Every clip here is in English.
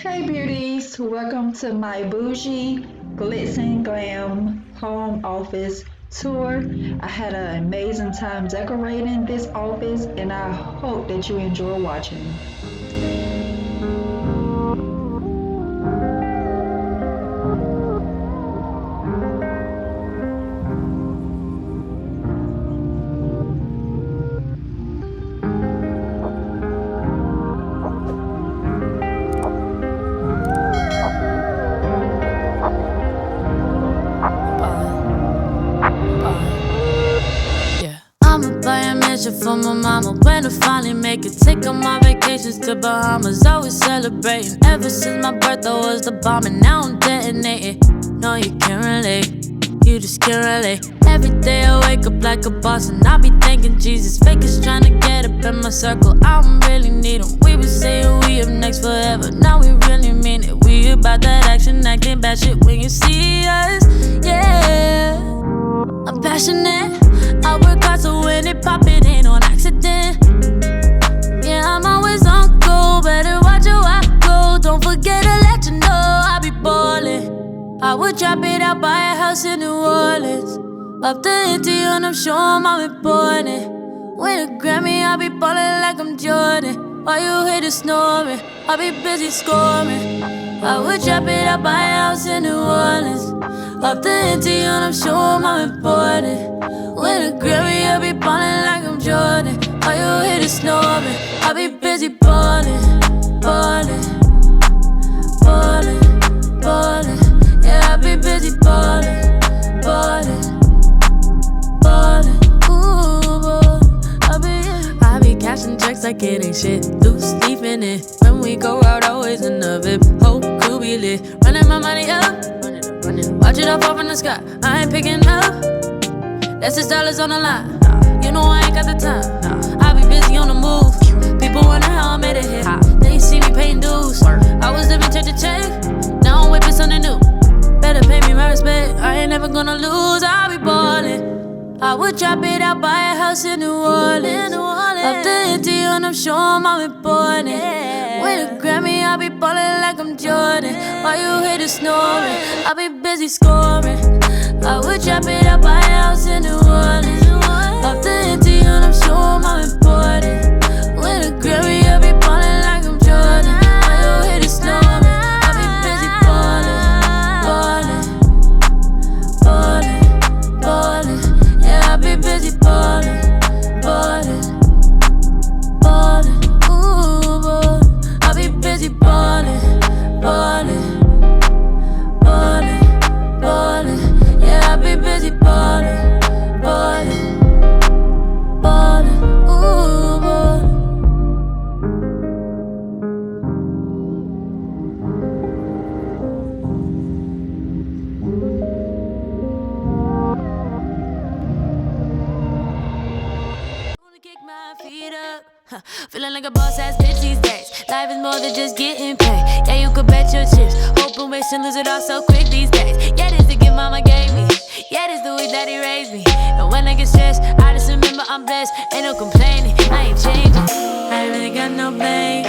Hey beauties, welcome to my Boujee, Glitz and Glam home office tour. I had an amazing time decorating this office and I hope that you enjoy watching. I'ma buy a mansion for my mama when I finally make it. Take all my vacations to Bahamas, always celebrating. Ever since my birth, I was the bomb, and now I'm detonating. No, you can't relate, you just can't relate. Every day I wake up like a boss, and I be thanking Jesus. Fakers trying to get up in my circle, I don't really need them. We been saying we up next forever, now we really mean it. We about that action, acting bad shit when you see us, yeah. I'm passionate, I work hard so when it pop it ain't on accident. Yeah, I'm always on go, better watch how I go. Don't forget to let you know I be ballin'. I would drop it out, buy a house in New Orleans. Up the ante and I'm sure I'm important. Win a Grammy, I be ballin' like I'm Jordan. While you hear the snoring, I be busy scoring. I would drop it out, buy a house in New Orleans. Up the ante and I'm sure I'm important. Win a Grammy, I be ballin' like I'm Jordan. While you hear the snoring, I be busy ballin', ballin', ballin', ballin'. Yeah, I be busy ballin', ballin', ballin'. Ooh, ballin'. I be cashing checks like it ain't shit. Loose leaf in it. When we go out, always in the VIP. Whole crew be lit. Running my money up. Watch it all fall from the sky. I ain't picking up. That's $6 on the line. You know I ain't got the time. I be busy on the move. People wonder how I made it hit. They see me paying dues. I was living check to check. Now I'm whipping something new. Better pay me my respect. I ain't never gonna lose. I be ballin'. I would drop it out, buy a house in New Orleans. Up the ante and I'm sure I'm important. Win a Grammy, I be ballin' like I'm Jordan. While you hear the snoring, I be busy scoring. I would drop it out, buy a house in New Orleans. Up the ante and I'm sure I'm important. Win a Grammy, I be ballin' like I'm Jordan. While you hear the snoring, I be busy ballin', ballin', ballin', ballin'. Yeah, I be busy ballin', ballin', ballin'. Ooh, ballin'. I be busy ballin', ballin', ballin', ballin'. Yeah, I be busy ballin', ballin', ballin'. Ooh, ballin'. Wanna kick my feet up, feeling like a boss ass bitch these days. Life is more than just getting paid. Yeah, you could bet your chips. Hope and waste and lose it all so quick these days. Yeah, this the gift mama gave me. Yeah, this the way daddy raised me. And when I get stressed, I just remember I'm blessed. Ain't no complaining, I ain't changing. I ain't really got no blame.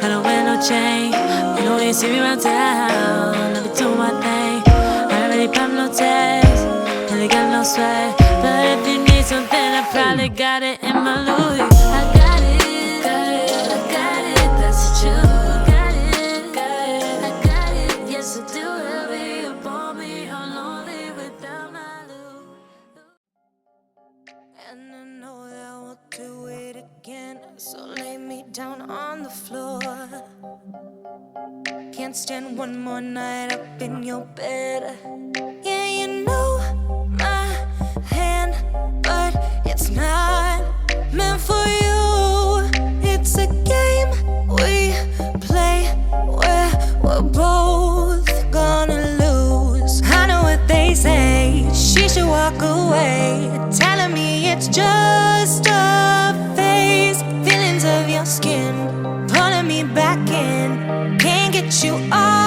I don't wear no chain. You know when you see me around town, I be doing my thing. I don't really pop no tags. Really got no swag. But if you need something, I probably got it in my Louis. I got it, got it, I got it. That's what you got it, got it, I got it. Yes, I do. Heavy upon me, I'm lonely without my Lou. And I know that we'll do it again. So lay me down on the floor. Can't stand one more night up in your bed. Yeah, you know my hand, but it's not meant for you. It's a game we play where we're both gonna lose. I know what they say, she should walk away, telling me it's just a phase. Feelings of your skin pulling me back in, can't get you off.